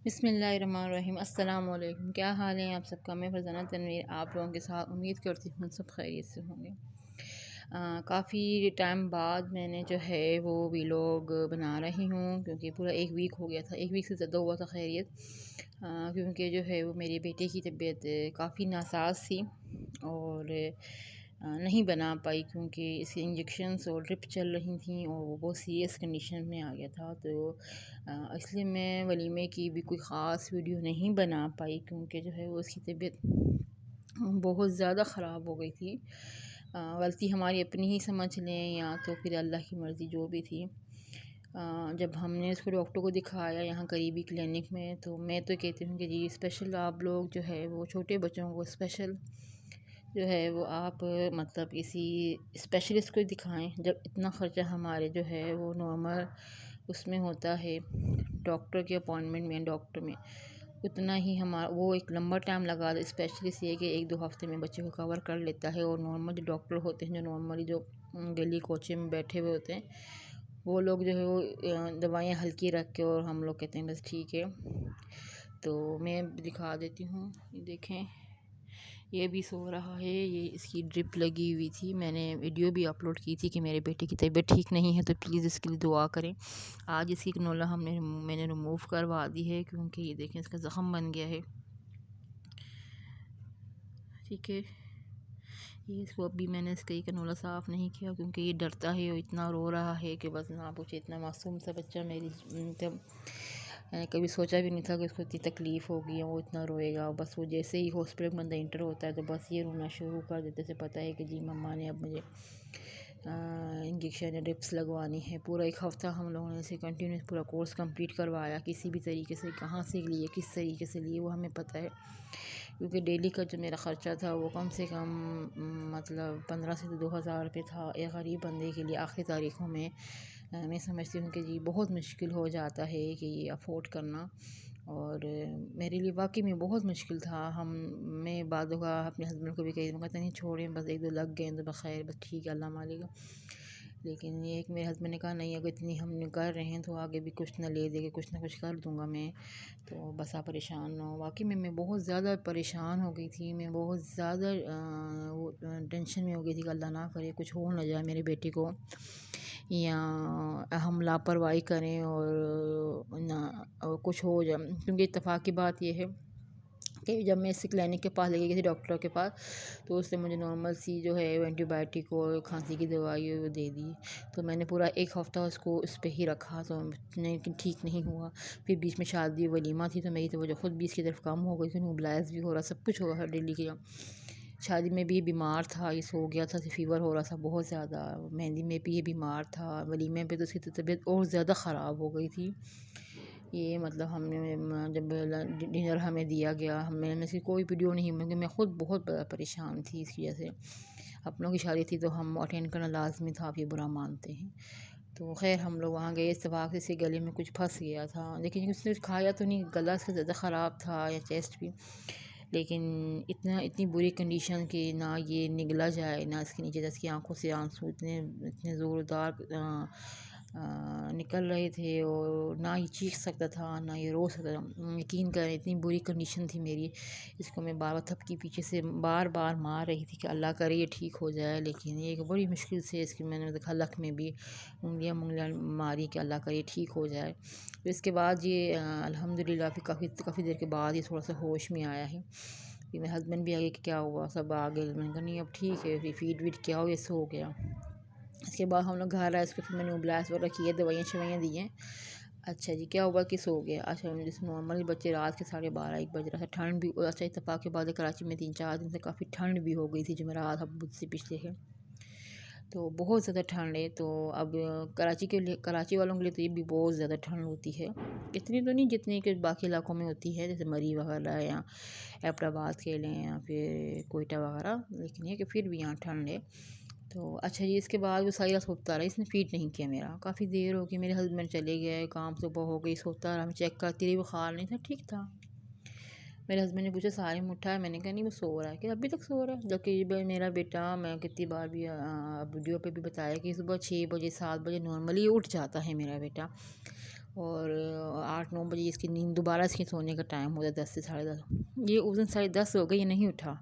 بسم اللہ الرحمن الرحیم۔ السلام علیکم، کیا حال ہے آپ سب کا؟ میں فرزانہ تنویر آپ لوگوں کے ساتھ امید کرتی ہوں سب خیریت سے ہوں گے۔ کافی ٹائم بعد میں نے جو ہے وہ ویلوگ بنا رہی ہوں، کیونکہ پورا ایک ویک ہو گیا تھا، ایک ویک سے زیادہ ہوا تھا خیریت، کیونکہ جو ہے وہ میرے بیٹے کی طبیعت کافی ناساز تھی اور نہیں بنا پائی، کیونکہ اس کے انجیکشنس اور ڈرپ چل رہی تھیں اور وہ بہت سیریس کنڈیشن میں آ گیا تھا، تو اس لیے میں ولیمے کی بھی کوئی خاص ویڈیو نہیں بنا پائی، کیونکہ جو ہے وہ اس کی طبیعت بہت زیادہ خراب ہو گئی تھی۔ غلطی ہماری اپنی ہی سمجھ لیں یا تو پھر اللہ کی مرضی جو بھی تھی۔ جب ہم نے اس کو ڈاکٹر کو دکھایا یہاں قریبی کلینک میں، تو میں تو کہتی ہوں کہ جی اسپیشل آپ لوگ جو ہے وہ چھوٹے بچوں کو اسپیشل جو ہے وہ آپ مطلب کسی اسپیشلسٹ کو دکھائیں، جب اتنا خرچہ ہمارے جو ہے وہ نارمل اس میں ہوتا ہے ڈاکٹر کے اپوائنٹمنٹ میں، ڈاکٹر میں اتنا ہی ہمارا وہ ایک لمبا ٹائم لگا دے۔ اسپیشلسٹ یہ کہ ایک دو ہفتے میں بچے کو کور کر لیتا ہے، اور نارمل جو ڈاکٹر ہوتے ہیں جو نارملی جو گلی کوچے میں بیٹھے ہوئے ہوتے ہیں، وہ لوگ جو ہے وہ دوائیاں ہلکی رکھ کے اور ہم لوگ کہتے ہیں بس ٹھیک ہے۔ تو میں دکھا دیتی ہوں، یہ دیکھیں یہ بھی سو رہا ہے، یہ اس کی ڈرپ لگی ہوئی تھی، میں نے ویڈیو بھی اپلوڈ کی تھی کہ میرے بیٹے کی طبیعت ٹھیک نہیں ہے تو پلیز اس کے لیے دعا کریں۔ آج اس کی کنولا میں نے ریموو کروا دی ہے، کیونکہ یہ دیکھیں اس کا زخم بن گیا ہے، ٹھیک ہے۔ یہ اس کو اب بھی میں نے اس کا کنولا صاف نہیں کیا، کیونکہ یہ ڈرتا ہے اور اتنا رو رہا ہے کہ بس نہ پوچھے، اتنا معصوم سا بچہ میری جب میں نے کبھی سوچا بھی نہیں تھا کہ اس کو اتنی تکلیف ہوگی اور وہ اتنا روئے گا۔ بس وہ جیسے ہی ہاسپٹل میں بندہ انٹر ہوتا ہے تو بس یہ رونا شروع کر دیتے، سے پتہ ہے کہ جی مما نے اب مجھے انجیکشن یا ڈرپس لگوانی ہے۔ پورا ایک ہفتہ ہم لوگوں نے اسے کنٹینیوس پورا کورس کمپلیٹ کروایا، کسی بھی طریقے سے کہاں سے لیے کس طریقے سے لیے وہ ہمیں پتہ ہے، کیونکہ ڈیلی کا جو میرا خرچہ تھا وہ کم سے کم مطلب 15 سے 2000 روپے تھا ایک غریب بندے کے لیے آخری تاریخوں میں۔ میں سمجھتی ہوں کہ جی بہت مشکل ہو جاتا ہے کہ یہ افورڈ کرنا، اور میرے لیے واقعی میں بہت مشکل تھا۔ میں بعد کا اپنے ہسبینڈ کو بھی کہی میں کہتا نہیں چھوڑیں، بس ایک دو لگ گئے تو بخیر، بس ٹھیک ہے اللہ مالک۔ لیکن یہ ایک میرے ہسبینڈ نے کہا نہیں، اگر اتنی ہم نے کر رہے ہیں تو آگے بھی کچھ نہ لے دے کے کچھ نہ کچھ کر دوں گا میں، تو بس آپ پریشان نہ ہو۔ واقعی میں بہت زیادہ پریشان ہو گئی تھی، میں بہت زیادہ ٹینشن میں ہو گئی تھی کہ اللہ نہ کرے کچھ ہو نہ جائے میرے بیٹے کو، یا ہم لاپرواہی کریں اور نہ کچھ ہو جائے، کیونکہ اتفاق کی بات یہ ہے کہ جب میں اس کلینک کے پاس لے گئی تھی ڈاکٹر کے پاس، تو اس نے مجھے نارمل سی جو ہے اینٹی بائیوٹک اور کھانسی کی دوائی وہ دے دی، تو میں نے پورا ایک ہفتہ اس کو اس پہ ہی رکھا، تو لیکن ٹھیک نہیں ہوا۔ پھر بیچ میں شادی ولیمہ تھی تو میری توجہ خود بھی اس کی طرف کم ہو گئی تھی، نیوبلائز بھی ہو رہا، سب کچھ ہو رہا ڈیلی کی۔ شادی میں بھی یہ بیمار تھا، یہ سو گیا تھا، فیور ہو رہا تھا بہت زیادہ، مہندی میں بھی یہ بیمار تھا، ولیمے پہ تو اس کی طبیعت اور زیادہ خراب ہو گئی تھی۔ یہ مطلب ہم نے جب ڈنر ہمیں دیا گیا، میں نے اس کی کوئی ویڈیو نہیں، کیونکہ میں خود بہت پریشان تھی اس وجہ سے۔ اپنوں کی شادی تھی تو ہم اٹینڈ کرنا لازمی تھا، آپ یہ برا مانتے ہیں۔ تو خیر ہم لوگ وہاں گئے، اتفاق سے اس کے گلے میں کچھ پھنس گیا تھا، لیکن اس نے کھایا تو نہیں، گلا اس کا زیادہ خراب تھا یا چیسٹ بھی، لیکن اتنی بری کنڈیشن کہ نہ یہ نگلا جائے، نہ اس کے نیچے اس کی آنکھوں سے آنسو اتنے زوردار نکل رہے تھے، اور نہ یہ چیخ سکتا تھا نہ یہ رو سکتا تھا۔ یقین کریں اتنی بری کنڈیشن تھی میری، اس کو میں بار بار تھپکی پیچھے سے بار بار مار رہی تھی کہ اللہ کرے یہ ٹھیک ہو جائے، لیکن یہ ایک بڑی مشکل سے اس کی میں نے دیکھا لک میں بھی انگلیاں ماری کہ اللہ کرے یہ ٹھیک ہو جائے۔ پھر اس کے بعد یہ الحمدللہ پھر کافی دیر کے بعد یہ تھوڑا سا ہوش میں آیا ہے۔ پھر میرے ہسبینڈ بھی آگے کہ کیا ہوا، سب آگے، میں نے کہا نہیں اب ٹھیک ہے، پھر فیڈ ویڈ کیا ہو یہ سو گیا۔ اس کے بعد ہم لوگ گھر آئے، اس کو پھر میں نے نیوبلائز وغیرہ کی ہے، دوائیاں شوائیاں دی ہیں۔ اچھا جی کیا ہوا کہ سو گیا۔ اچھا جیسے نارملی بچے رات کے 12:30 1 بج رہا تھا، ٹھنڈ بھی، اچھا اتفاق کے بعد کراچی میں 3-4 دن سے کافی ٹھنڈ بھی ہو گئی تھی، جمعرات اب مجھ سے پچھلے ہے تو بہت زیادہ ٹھنڈ ہے۔ تو اب کراچی والوں کے لیے تو یہ بھی بہت زیادہ ٹھنڈ ہوتی ہے، اتنی تو نہیں جتنی کہ باقی علاقوں میں ہوتی ہے، جیسے مری وغیرہ یا ایبٹ آباد کے لیں یا پھر کوئٹہ وغیرہ، لیکن یہ کہ پھر بھی یہاں ٹھنڈ ہے۔ تو اچھا جی اس کے بعد وہ ساری رات سوتا رہا، اس نے فیڈ نہیں کیا میرا، کافی دیر ہو گئی، میرے ہسبینڈ چلے گئے کام، صبح ہو گئی، سوتا رہا، میں چیک کرتی رہی، بخار نہیں تھا، ٹھیک تھا۔ میرے ہسبینڈ نے پوچھا سارے اٹھا ہے، میں نے کہا نہیں وہ سو رہا ہے، کہ ابھی تک سو رہا ہے، جبکہ میرا بیٹا، میں کتنی بار بھی ویڈیو پہ بھی بتایا کہ صبح 6 بجے 7 بجے نارملی اٹھ جاتا ہے میرا بیٹا، اور 8-9 بجے اس کی نیند دوبارہ اس کے سونے کا ٹائم ہوتا ہے 10 سے 10:30. یہ اس دن 10:30 ہو گئی، یہ نہیں اٹھا.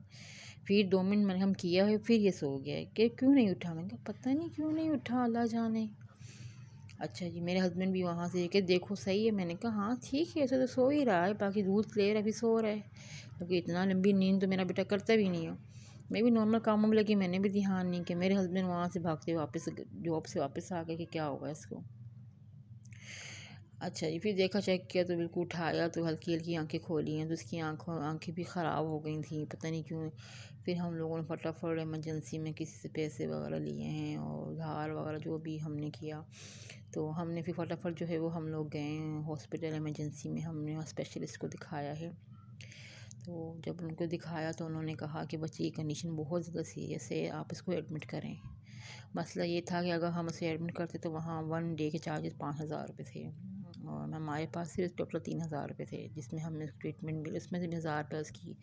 پھر 2 منٹ میں نے ہم کیا ہے، پھر یہ سو گیا ہے کہ کیوں نہیں اٹھا. میں نے کہا پتہ نہیں کیوں نہیں اٹھا، اللہ جانے. اچھا جی، میرے ہسبینڈ بھی وہاں سے کہ دیکھو صحیح ہے. میں نے کہا ہاں ٹھیک ہے، ایسے تو سو ہی رہا ہے، باقی دودھ لے رہا ہے بھی سو رہا ہے، کیونکہ اتنا لمبی نیند تو میرا بیٹا کرتا بھی نہیں ہے. میں بھی نارمل کاموں میں لگی، میں نے بھی دھیان نہیں کیا. میرے ہسبینڈ وہاں سے بھاگتے واپس جاب سے واپس آ گئے کہ کیا ہوگا اس کو. اچھا جی، پھر دیکھا چیک کیا تو بالکل اٹھایا تو ہلکی ہلکی آنکھیں کھولی ہیں، تو اس کی آنکھیں بھی خراب ہو گئی تھیں، پتہ نہیں کیوں. پھر ہم لوگوں نے فٹافٹ ایمرجنسی میں کسی سے پیسے وغیرہ لیے ہیں اور ادھار وغیرہ جو بھی ہم نے کیا. تو ہم نے پھر فٹافٹ جو ہے وہ ہم لوگ گئے ہاسپٹل ایمرجنسی میں، ہم نے اسپیشلسٹ کو دکھایا ہے. تو جب ان کو دکھایا تو انہوں نے کہا کہ بچے کی کنڈیشن بہت زیادہ سیریس ہے، آپ اس کو ایڈمٹ کریں. مسئلہ یہ تھا کہ اگر ہم اسے ایڈمٹ کرتے تو وہاں 1 ڈے کے چارجز 5,000 روپے تھے، اور ہمارے پاس صرف ٹوٹل 3,000 روپے تھے، جس میں ہم نے ٹریٹمنٹ بھی اس میں سے 1,000 روپے اس کی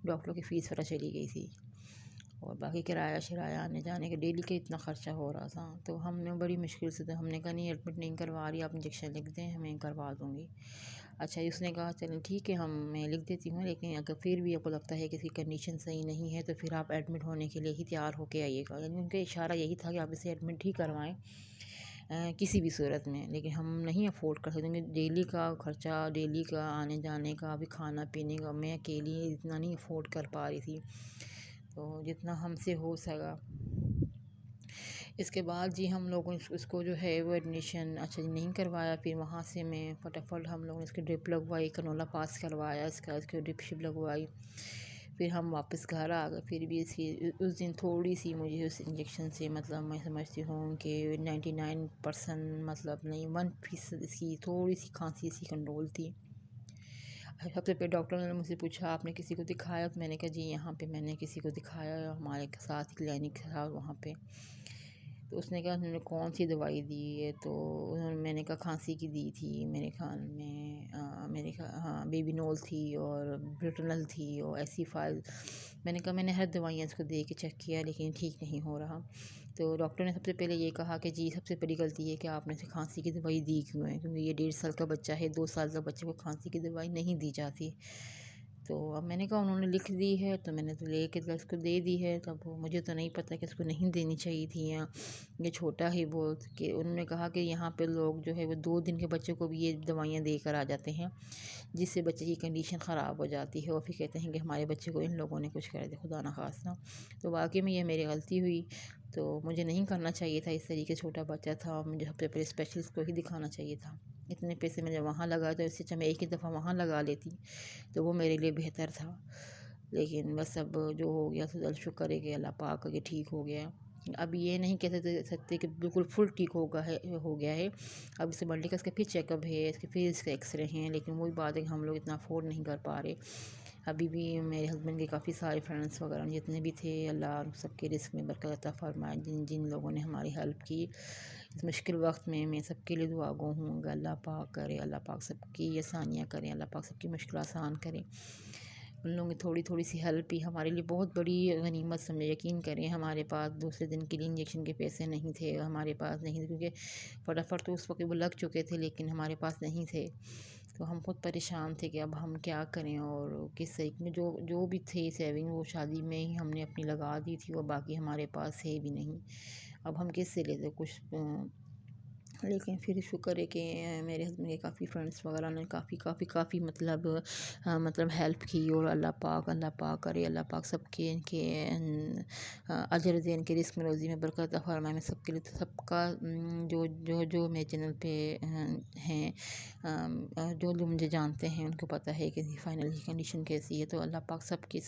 ڈاکٹر کی فیس وغیرہ چلی گئی تھی، اور باقی کرایہ شرایہ آنے جانے کے ڈیلی کا اتنا خرچہ ہو رہا تھا. تو ہم نے بڑی مشکل سے، تو ہم نے کہا نہیں ایڈمٹ نہیں کروا رہی، آپ انجیکشن لکھ دیں ہمیں کروا دوں گی. اچھا اس نے کہا چلیں ٹھیک ہے میں لکھ دیتی ہوں، لیکن اگر پھر بھی آپ کو لگتا ہے کہ اس کی کنڈیشن صحیح نہیں ہے تو پھر آپ ایڈمٹ ہونے کے لیے ہی تیار ہو کے آئیے گا. یعنی ان کا اشارہ یہی تھا کہ آپ اسے ایڈمٹ ہی کروائیں کسی بھی صورت میں. لیکن ہم نہیں افورڈ کر سکتے، کیونکہ ڈیلی کا خرچہ، ڈیلی کا آنے جانے کا، ابھی کھانا پینے کا میں اکیلی اتنا نہیں افورڈ کر پا رہی تھی. تو جتنا ہم سے ہو سکا. اس کے بعد جی ہم لوگوں نے اس کو جو ہے وہ ایڈمیشن اچھا جی نہیں کروایا. پھر وہاں سے میں فٹافٹ ہم لوگوں نے اس کی ڈرپ لگوائی، کنولا پاس کروایا، اس کی ڈرپ شپ لگوائی. پھر ہم واپس گھر آ گئے. پھر بھی اس دن تھوڑی سی مجھے اس انجیکشن سے مطلب میں سمجھتی ہوں کہ 99% مطلب نہیں 1% اس کی تھوڑی سی کھانسی سی کنٹرول تھی. سب سے پہلے ڈاکٹر نے مجھ سے پوچھا آپ نے کسی کو دکھایا، تو میں نے کہا جی یہاں پہ میں نے کسی کو دکھایا، ہمارے ساتھ کلینک تھا وہاں پہ. تو اس نے کہا انہوں نے کون سی دوائی دی ہے، تو میں نے کہا کھانسی کی دی تھی میرے خیال میں ہاں بیبی نول تھی اور بریٹنل تھی اور ایسی فائل. میں نے کہا میں نے ہر دوائیاں اس کو دے کے چیک کیا لیکن ٹھیک نہیں ہو رہا. تو ڈاکٹر نے سب سے پہلے یہ کہا کہ جی سب سے بڑی غلطی ہے کہ آپ نے اسے کھانسی کی دوائی دی کیوں ہے، کیونکہ یہ 1.5 سال کا بچہ ہے، 2 سال کا بچے کو کھانسی کی دوائی نہیں دی جاتی. تو اب میں نے کہا انہوں نے لکھ دی ہے تو میں نے تو لے کے اس کو دے دی ہے. تب مجھے تو نہیں پتہ کہ اس کو نہیں دینی چاہیے تھی، یا یہ چھوٹا ہی بہت. کہ انہوں نے کہا کہ یہاں پہ لوگ جو ہے وہ 2 دن کے بچے کو بھی یہ دوائیاں دے کر آ جاتے ہیں، جس سے بچے کی کنڈیشن خراب ہو جاتی ہے، اور پھر کہتے ہیں کہ ہمارے بچے کو ان لوگوں نے کچھ کر دیا، خدا نخواستہ. تو واقعی میں یہ میری غلطی ہوئی. تو مجھے نہیں کرنا چاہیے تھا اس طریقے، چھوٹا بچہ تھا، مجھے سب سے پہلے اسپیشلسٹ کو ہی دکھانا چاہیے تھا. اتنے پیسے میں جب وہاں لگا تو اس سے اچھا میں ایک ہی دفعہ وہاں لگا لیتی تو وہ میرے لیے بہتر تھا. لیکن بس اب جو ہو گیا تو شکر ہے کہ اللہ پاک کہ ٹھیک ہو گیا. اب یہ نہیں کہہ سکتے کہ بالکل فل ٹھیک ہو گیا ہے. اب اس سے ملٹی کا اس کا پھر چیک اپ ہے، اس کے پھر اس کے ایکس رے ہیں، لیکن وہی بات ہے کہ ہم لوگ اتنا افورڈ نہیں کر پا رہے. ابھی بھی میرے ہسبینڈ کے کافی سارے فرینڈس وغیرہ جتنے بھی تھے، اللہ سب کے رزق میں برکت عطا فرمائے. جن لوگوں نے ہماری ہیلپ کی اس مشکل وقت میں سب کے لیے دعا گو ہوں کہ اللہ پاک کرے، اللہ پاک سب کی آسانیاں کریں، اللہ پاک سب کی مشکل آسان کریں. ان لوگوں کی تھوڑی سی ہیلپ ہی ہمارے لیے بہت بڑی غنیمت سمجھے. یقین کریں ہمارے پاس دوسرے دن کے لیے انجیکشن کے پیسے نہیں تھے، ہمارے پاس نہیں تھے، کیونکہ فٹافٹ تو اس وقت وہ لگ چکے تھے لیکن ہمارے پاس نہیں تھے. تو ہم خود پریشان تھے کہ اب ہم کیا کریں، اور کس طریقے میں جو بھی تھے سیونگ وہ شادی میں ہی ہم نے اپنی لگا دی تھی، اور باقی ہمارے پاس ہے بھی نہیں. اب ہم کس سے لیتے کچھ. لیکن پھر شکر ہے کہ میرے ہسبینڈ کے کافی فرینڈس وغیرہ نے کافی مطلب ہیلپ کی. اور اللہ پاک کرے، اللہ پاک سب کے ان کے اجر دے، ان کے رزق میں روزی میں برکت عطا فرمائے. میں سب کے لیے سب کا جو میرے چینل پہ ہیں، جو لوگ مجھے جانتے ہیں ان کو پتہ ہے کہ فائنل کی کنڈیشن کیسی ہے. تو اللہ پاک سب کی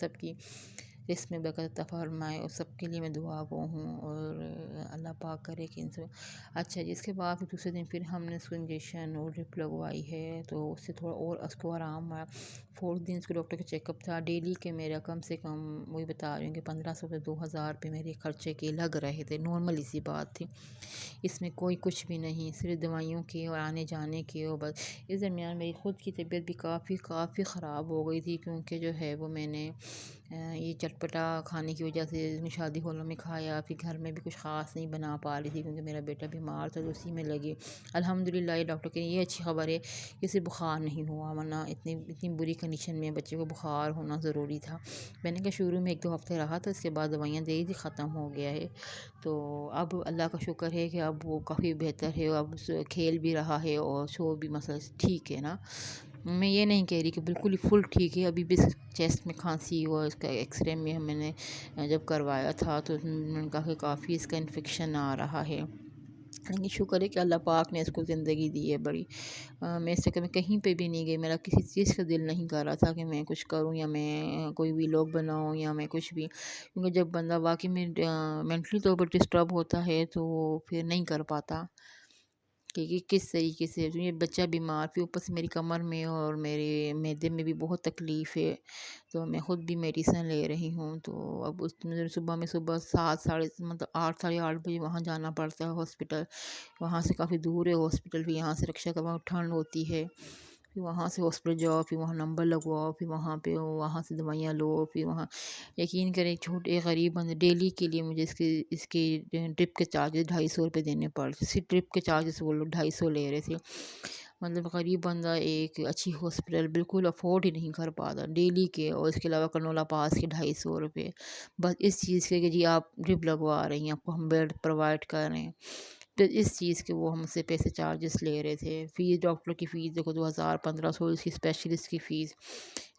رزق میں برکت عطا فرمائے، اور سب کے لیے میں دعا گو ہوں. اور اللہ پاک کرے کہ ان سے اچھا جی. اس کے بعد دوسرے دن پھر ہم نے اس کو انجیکشن اور ڈرپ لگوائی ہے، تو اس سے تھوڑا اور اس کو آرام آیا. 4 دن اس کو ڈاکٹر کا چیک اپ تھا. ڈیلی کے میرا کم سے کم وہی بتا رہی ہوں کہ 1500 سے 2000 روپے میرے خرچے کے لگ رہے تھے. نارمل سی بات تھی، اس میں کوئی کچھ بھی نہیں، صرف دوائیوں کے اور آنے جانے کے. اور بس اس درمیان میری خود کی طبیعت بھی کافی خراب ہو گئی تھی، کیونکہ جو ہے وہ میں نے یہ چٹپٹا کھانے کی وجہ سے شادی ہالوں میں کھایا، پھر گھر میں بھی کچھ خاص نہیں بنا پا رہی تھی کیونکہ میرا بیٹا بیمار تھا، تو اسی میں لگے۔ الحمدللہ یہ ڈاکٹر کے یہ اچھی خبر ہے کہ اسے بخار نہیں ہوا، ورنہ اتنی بری کنڈیشن میں بچے کو بخار ہونا ضروری تھا۔ میں نے کہا شروع میں 1-2 ہفتے رہا تھا، اس کے بعد دوائیاں دے دی، ختم ہو گیا ہے۔ تو اب اللہ کا شکر ہے کہ اب وہ کافی بہتر ہے، اب کھیل بھی رہا ہے اور سو بھی مسئلہ ٹھیک ہے نا۔ میں یہ نہیں کہہ رہی کہ بالکل ہی فل ٹھیک ہے، ابھی بھی چیسٹ میں کھانسی ہوا، اس کا ایکس رے میں نے جب کروایا تھا تو انہوں نے کہا کہ کافی اس کا انفیکشن آ رہا ہے، لیکن شکر ہے کہ اللہ پاک نے اس کو زندگی دی ہے بڑی۔ میں اس سے کبھی کہیں پہ بھی نہیں گئی، میرا کسی چیز کا دل نہیں کر رہا تھا کہ میں کچھ کروں یا میں کوئی ویلوگ بناؤں یا میں کچھ بھی، کیونکہ جب بندہ واقعی میں مینٹلی طور پر ڈسٹرب ہوتا ہے تو پھر نہیں کر پاتا کہ کس طریقے سے۔ یہ بچہ بیمار، پھر اوپر سے میری کمر میں اور میرے معدے میں بھی بہت تکلیف ہے، تو میں خود بھی میڈیسن لے رہی ہوں۔ تو اب اس میں صبح 8 ساڑھے 8 بجے وہاں جانا پڑتا ہے ہاسپٹل، وہاں سے کافی دور ہے ہاسپٹل، پھر یہاں سے رکشہ کا وہاں ٹھنڈ ہوتی ہے، پھر وہاں سے ہاسپٹل جاؤ، پھر وہاں نمبر لگواؤ، پھر وہاں سے دوائیاں لو، پھر وہاں یقین کریں چھوٹے غریب بندے ڈیلی کے لیے مجھے اس کی ڈرپ کے چارجز 250 روپے دینے پڑتے، صرف ڈرپ کے چارجز وہ لوگ 250 لے رہے تھے۔ مطلب غریب بندہ ایک اچھی ہاسپٹل بالکل افورڈ ہی نہیں کر پاتا ڈیلی کے، اور اس کے علاوہ کنولا پاس کے 250 روپے، بس اس چیز کے کہ جی آپ ڈرپ لگوا رہی ہیں، آپ کو ہم بیڈ پرووائڈ کر رہے ہیں، تو اس چیز کے وہ ہم سے پیسے چارجز لے رہے تھے۔ فیس ڈاکٹر کی فیس دیکھو 2000-1500 اس کی اسپیشلسٹ کی فیس،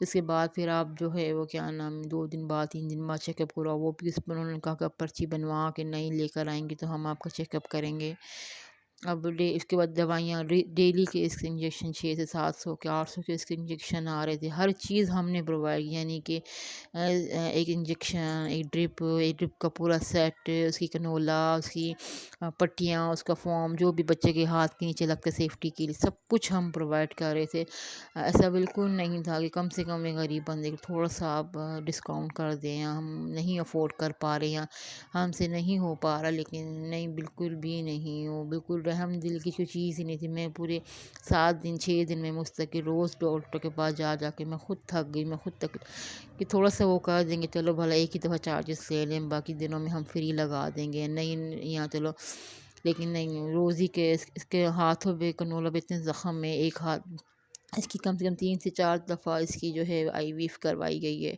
اس کے بعد پھر آپ جو ہے وہ کیا نام 2 دن بعد 3 دن بعد چیک اپ کرواؤ، وہ بھی اس پر انہوں نے کہا کہ پرچی بنوا کے نہیں لے کر آئیں گی تو ہم آپ کا چیک اپ کریں گے۔ اب اس کے بعد دوائیاں ڈیلی کے اس کے انجیکشن 600 سے 700 کے 800 کے اس کے انجیکشن آ رہے تھے، ہر چیز ہم نے پرووائڈ کی، یعنی کہ ایک انجیکشن، ایک ڈرپ کا پورا سیٹ، اس کی کنولا، اس کی پٹیاں، اس کا فارم، جو بھی بچے کے ہاتھ کے نیچے لگتا ہے سیفٹی کے لیے، سب کچھ ہم پرووائڈ کر رہے تھے۔ ایسا بالکل نہیں تھا کہ کم سے کم ایک غریب بندے کو تھوڑا سا آپ ڈسکاؤنٹ کر دیں، ہم نہیں افورڈ کر پا رہے ہیں، ہم سے نہیں ہو پا رہا، لیکن نہیں بالکل بھی نہیں، وہ بالکل رحم دل کی کوئی چیز ہی نہیں تھی۔ میں پورے 6 دن میں مستقل روز ڈاکٹر کے پاس جا کے میں خود تھک گئی، میں خود تک کہ تھوڑا سا وہ کر دیں گے چلو بھلا ایک ہی دفعہ چارجز لے لیں، باقی دنوں میں ہم فری لگا دیں گے، نہیں یہاں چلو، لیکن نہیں، روزی کے اس کے ہاتھوں پہ کنولا پہ اتنے زخم ہے، ایک ہاتھ اس کی کم سے کم 3 سے 4 دفعہ اس کی جو ہے آئی ویف کروائی گئی ہے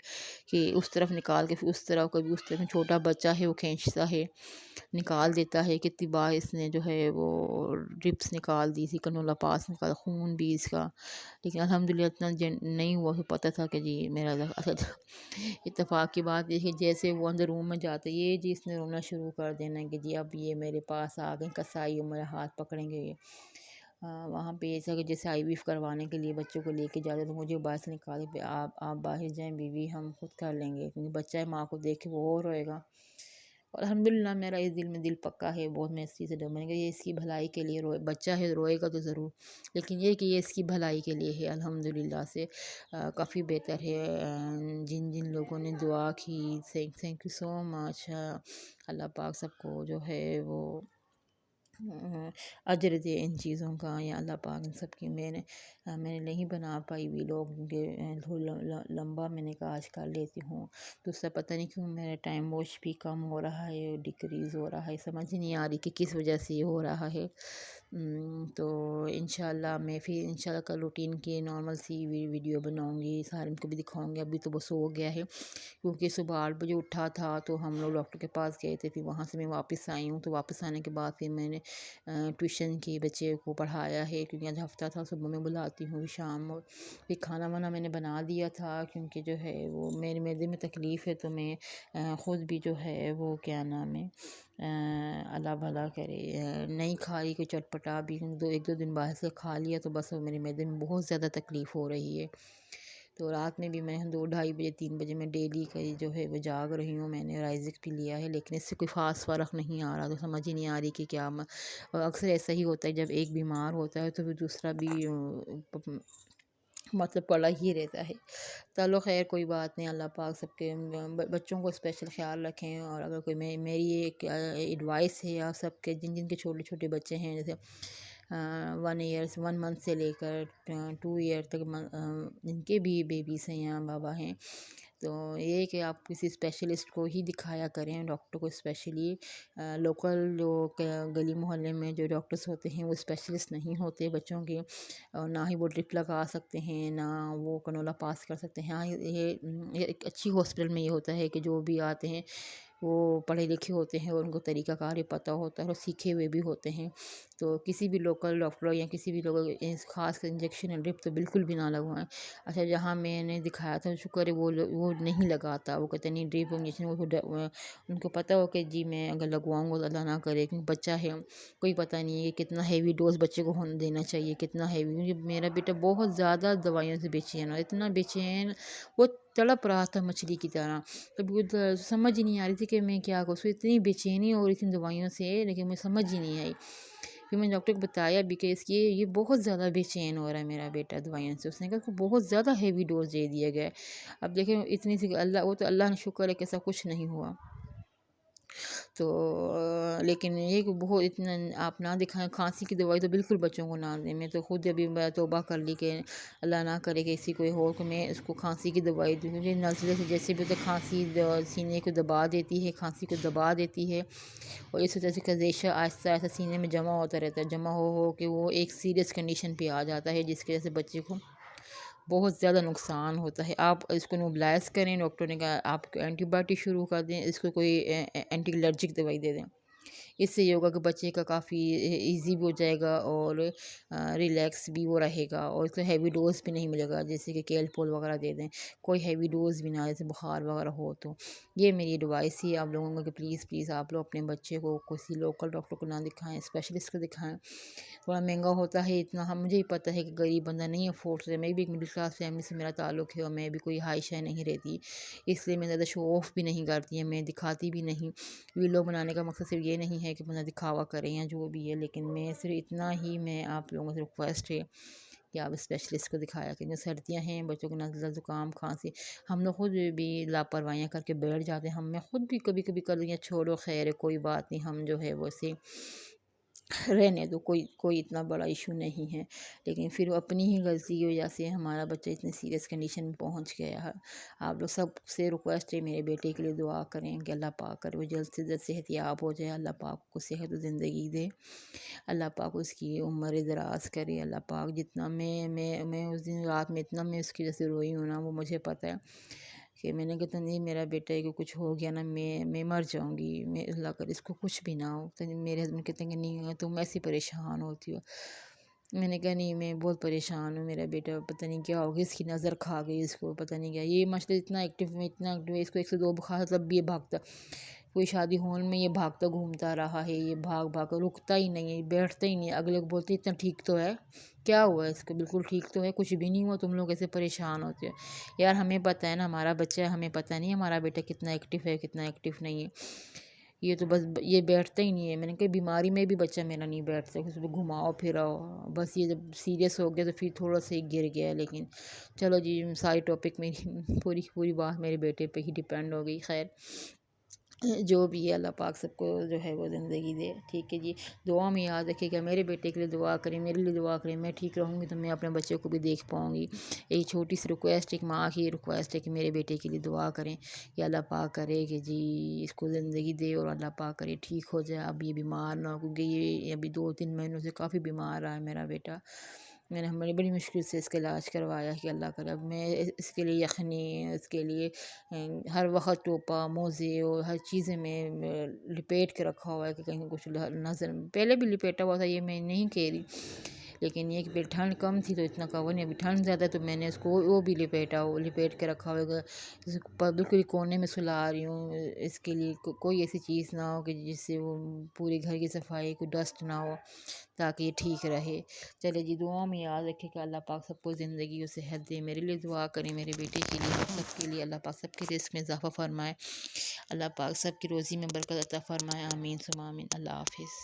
کہ اس طرف نکال کے پھر اس طرف، کبھی اس طرف، چھوٹا بچہ ہے وہ کھینچتا ہے نکال دیتا ہے، کتنی بار اس نے جو ہے وہ ڈرپس نکال دی تھی، کنولا پاس نکال، خون بھی اس کا، لیکن الحمدللہ اتنا نہیں ہوا، تو پتہ تھا کہ جی میرا اتفاق کی بات یہ کہ جیسے وہ اندر روم میں جاتے یہ جی اس نے رونا شروع کر دینا کہ جی اب یہ میرے پاس آ گئے کسائی، میرے ہاتھ پکڑیں گے یہ۔ وہاں پہ ایسا کہ جیسے آئی ویف کروانے کے لیے بچوں کو لے کے جاتے تو مجھے باہر سے نکالے پہ آپ باہر جائیں بیوی، ہم خود کر لیں گے، کیونکہ بچہ ہے، ماں کو دیکھ کے وہ اور روئے گا۔ اور الحمدللہ میرا اس دل میں دل پکا ہے بہت، میں اس چیز سے ڈر میں نے کہا یہ اس کی بھلائی کے لیے روئے، بچہ ہے روئے گا تو ضرور، لیکن یہ کہ یہ اس کی بھلائی کے لیے ہے، الحمدللہ سے کافی بہتر ہے۔ جن لوگوں نے دعا کی، تھینک یو سو مچ، اللہ پاک سب کو جو ہے وہ اجر دے ان چیزوں کا، یا اللہ پاک ان سب کی۔ میں نے نہیں بنا پائی بھی لوگ کیونکہ لمبا میں نے کہا آج کر لیتی ہوں، تو اس سے پتہ نہیں کیوں میرا ٹائم واش بھی کم ہو رہا ہے، ڈکریز ہو رہا ہے، سمجھ ہی نہیں آ رہی کہ کس وجہ سے یہ ہو رہا ہے۔ تو انشاءاللہ میں پھر انشاءاللہ کل روٹین کی نارمل سی ویڈیو بناؤں گی، سارے کو بھی دکھاؤں گی۔ ابھی تو وہ سو گیا ہے کیونکہ صبح 8 بجے اٹھا تھا، تو ہم لوگ ڈاکٹر کے پاس گئے تھے، پھر وہاں سے میں واپس آئی ہوں، تو واپس آنے کے بعد پھر میں نے ٹیوشن کی بچے کو پڑھایا ہے، کیونکہ آج ہفتہ تھا، صبح میں بلاتی ہوں شام، اور پھر کھانا وانا میں نے بنا دیا تھا، کیونکہ جو ہے وہ میرے معدے میں تکلیف ہے، تو میں خود بھی جو ہے وہ کیا نام ہے اللہ بھلا کرے نہیں کھا رہی کوئی چٹپٹا بھی، 1-2 دن باہر سے کھا لیا تو بس میرے معدے میں بہت زیادہ تکلیف ہو رہی ہے۔ تو رات میں بھی میں 2-2:30 بجے 3 بجے میں ڈیلی کا جو ہے وہ جاگ رہی ہوں، میں نے رائزک بھی لیا ہے، لیکن اس سے کوئی خاص فرق نہیں آ رہا، تو سمجھ ہی نہیں آ رہی کہ کیا اور اکثر ایسا ہی ہوتا ہے جب ایک بیمار ہوتا ہے تو پھر دوسرا بھی مطلب پڑا ہی رہتا ہے۔ چلو خیر کوئی بات نہیں، اللہ پاک سب کے بچوں کو اسپیشل خیال رکھیں، اور اگر کوئی میری ایک ایڈوائس ہے آپ سب کے جن کے چھوٹے چھوٹے بچے ہیں، جیسے 1 منتھ سے لے کر 2 ایئر تک ان کے بھی بیبیز ہیں یہاں بابا ہیں. تو یہ کہ آپ کسی اسپیشلسٹ کو ہی دکھایا کریں، ڈاکٹر کو اسپیشلی. لوکل جو گلی محلے میں جو ڈاکٹرس ہوتے ہیں وہ اسپیشلسٹ نہیں ہوتے بچوں کے، اور نہ ہی وہ ڈرپ لگا سکتے ہیں، نہ وہ کنولا پاس کر سکتے ہیں. ہاں یہ ایک اچھی ہاسپٹل میں یہ ہوتا ہے کہ جو بھی آتے ہیں وہ پڑھے لکھے ہوتے ہیں اور ان کو طریقہ کار پتہ ہوتا ہے اور سیکھے ہوئے بھی ہوتے ہیں. تو کسی بھی لوکل ڈاکٹر یا کسی بھی لوکل خاص کر انجیکشن یا ڈرپ تو بالکل بھی نہ لگوائیں. اچھا جہاں میں نے دکھایا تھا شکر ہے وہ نہیں لگاتا، وہ کہتے نہیں ڈرپ انجیکشن ان کو پتہ ہو کہ جی میں اگر لگواؤں گا تو اللہ نہ کرے، کیونکہ بچہ ہے کوئی پتہ نہیں ہے کہ کتنا ہیوی ڈوز بچے کو ہونے دینا چاہیے، کتنا ہیوی. کیونکہ میرا بیٹا بہت زیادہ دوائیوں سے بے چین، اور اتنا بے چین وہ تڑپ رہا تھا مچھلی کی طرح. کبھی سمجھ ہی نہیں آ رہی تھی کہ میں کیا کروں، اس کو اتنی بے چینی ہو رہی تھی دوائیوں سے، لیکن مجھے سمجھ ہی نہیں آئی. پھر میں نے ڈاکٹر کو بتایا بھی کہ یہ بہت زیادہ بے چین ہو رہا ہے میرا بیٹا دوائیوں سے. اس نے کہا کہ بہت زیادہ ہیوی ڈوز دے دیا گیا ہے. اب دیکھیں اتنی سی وہ تو اللہ نے شکر ہے کہ ایسا کچھ نہیں ہوا. تو لیکن یہ کہ بہت اتنا آپ نہ دکھائیں. کھانسی کی دوائی تو بالکل بچوں کو نہ دیں. میں تو خود ابھی توبہ کر لی کہ اللہ نہ کرے کہ اسی کوئی ہو کہ میں اس کو کھانسی کی دوائی دوں، کیونکہ نزلے سے جیسے بھی تو کھانسی سینے کو دبا دیتی ہے، کھانسی کو دبا دیتی ہے، اور اس وجہ سے کا ریشہ آہستہ آہستہ سینے میں جمع ہوتا رہتا ہے، جمع ہو کہ وہ ایک سیریس کنڈیشن پہ آ جاتا ہے، جس کی وجہ سے بچے کو بہت زیادہ نقصان ہوتا ہے. آپ اس کو نیوبلائز کریں. ڈاکٹر نے کہا آپ اینٹی بایوٹک شروع کر دیں، اس کو کوئی اینٹی الرجک دوائی دے دیں. اس سے یہ ہوگا کہ بچے کا کافی ایزی بھی ہو جائے گا اور ریلیکس بھی وہ رہے گا، اور اس کو ہیوی ڈوز بھی نہیں ملے گا. جیسے کہ کیلپول وغیرہ دے دیں، کوئی ہیوی ڈوز بھی نہ، جیسے بخار وغیرہ ہو. تو یہ میری ایڈوائس ہی آپ لوگوں کو کہ پلیز آپ لوگ اپنے بچے کو کسی لوکل ڈاکٹر کو نہ دکھائیں، اسپیشلسٹ کو دکھائیں. تھوڑا مہنگا ہوتا ہے اتنا، ہم مجھے ہی پتہ ہے کہ غریب بندہ نہیں افورڈ کرے. میں بھی ایک مڈل کلاس فیملی سے میرا تعلق ہے، اور میں بھی کوئی ہائی شائی نہیں رہتی، اس لیے میں زیادہ شو آف بھی نہیں کرتی ہیں، میں دکھاتی بھی نہیں. ویڈیو بنانے کا مقصد صرف یہ نہیں ہے کہ بندہ دکھاوا کریں یا جو بھی ہے، لیکن میں صرف اتنا ہی میں آپ لوگوں سے ریکویسٹ ہے کہ آپ اسپیشلسٹ کو دکھایا کریں. سردیاں ہیں، بچوں کو نزلہ زکام کھانسی، ہم لوگ خود بھی لاپرواہیاں کر کے بیٹھ جاتے ہیں. ہم میں خود بھی کبھی کبھی کر دیں چھوڑو خیر ہے کوئی بات نہیں، ہم جو ہے وہ سے رہنے دو، کوئی اتنا بڑا ایشو نہیں ہے. لیکن پھر اپنی ہی غلطی کی وجہ سے ہمارا بچہ اتنی سیریس کنڈیشن میں پہنچ گیا ہے. آپ لوگ سب سے ریکویسٹ ہے میرے بیٹے کے لیے دعا کریں کہ اللہ پاک کرے وہ جلد سے جلد صحت یاب ہو جائے. اللہ پاک کو صحت و زندگی دے، اللہ پاک اس کی عمر دراز کرے. اللہ پاک جتنا میں اس دن رات میں اتنا میں اس کی وجہ سے روئی ہوں نا، وہ مجھے پتہ ہے کہ میں نے کہا نہیں میرا بیٹا ہے کہ کچھ ہو گیا نا میں مر جاؤں گی، میں اللہ کرے اس کو کچھ بھی نہ ہو. تو میرے ہسبینڈ کہتے ہیں کہ نہیں تم ایسی پریشان ہوتی ہو. میں نے کہا نہیں میں بہت پریشان ہوں، میرا بیٹا پتہ نہیں کیا ہو گیا، اس کی نظر کھا گئی، اس کو پتہ نہیں کیا. یہ ماشاء اللہ اتنا ایکٹیو ہے، اس کو 102 بخار تب بھی یہ بھاگتا، کوئی شادی ہال میں یہ بھاگتا گھومتا رہا ہے، یہ بھاگ رکتا ہی نہیں ہے، بیٹھتا ہی نہیں ہے. اگلے کو بولتے اتنا ٹھیک تو ہے، کیا ہوا ہے اس کو، بالکل ٹھیک تو ہے، کچھ بھی نہیں ہوا، تم لوگ ایسے پریشان ہوتے ہو. یار ہمیں پتہ ہے نا ہمارا بچہ ہے، ہمیں پتہ نہیں ہمارا بیٹا کتنا ایکٹیو ہے کتنا ایکٹیو نہیں ہے. یہ تو بس یہ بیٹھتا ہی نہیں ہے. میں نے کہا بیماری میں بھی بچہ میرا نہیں بیٹھتا، اس کو گھماؤ پھراؤ. بس یہ جب سیریس ہو گیا تو پھر تھوڑا سا گر گیا. لیکن چلو جی ساری ٹاپک میں پوری بات میرے بیٹے پہ ہی ڈیپینڈ ہو گئی. خیر جو بھی ہے اللہ پاک سب کو جو ہے وہ زندگی دے. ٹھیک ہے جی، دعا میں یاد رکھیے گا، میرے بیٹے کے لیے دعا کریں، میرے لیے دعا کریں. میں ٹھیک رہوں گی تو میں اپنے بچے کو بھی دیکھ پاؤں گی. ایک چھوٹی سی ریکویسٹ، ایک ماں کی ریکویسٹ ہے کہ میرے بیٹے کے لیے دعا کریں کہ اللہ پاک کرے کہ جی اس کو زندگی دے، اور اللہ پاک کرے ٹھیک ہو جائے. اب یہ بیمار نہ ہو، کیونکہ یہ ابھی 2-3 مہینوں سے کافی بیمار رہا ہے میرا بیٹا. میں نے بڑی مشکل سے اس کا علاج کروایا کہ اللہ کرے. اب میں اس کے لیے یخنی، اس کے لیے ہر وقت ٹوپا موزے اور ہر چیزیں میں لپیٹ کے رکھا ہوا ہے کہ کہیں کچھ نظر. پہلے بھی لپیٹا ہوا تھا، یہ میں نہیں کہہ رہی، لیکن یہ کہ پھر ٹھنڈ کم تھی تو اتنا کور نہیں. ابھی ٹھنڈ زیادہ تو میں نے اس کو وہ بھی لپیٹ کے رکھا ہوا ہے. بالکل کونے میں سلا رہی ہوں اس کے لیے کوئی ایسی چیز نہ ہو کہ جس سے وہ پورے گھر کی صفائی، کوئی ڈسٹ نہ ہو، تاکہ یہ ٹھیک رہے. چلے جی دعاؤں میں یاد رکھے کہ اللہ پاک سب کو زندگی و صحت دے. میرے لیے دعا کریں، میرے بیٹے کے لیے، سب کے لیے. اللہ پاک سب کے رزق میں اضافہ فرمائے، اللہ پاک سب کی روزی میں برکت عطا فرمائے. آمین ثم آمین. اللہ حافظ.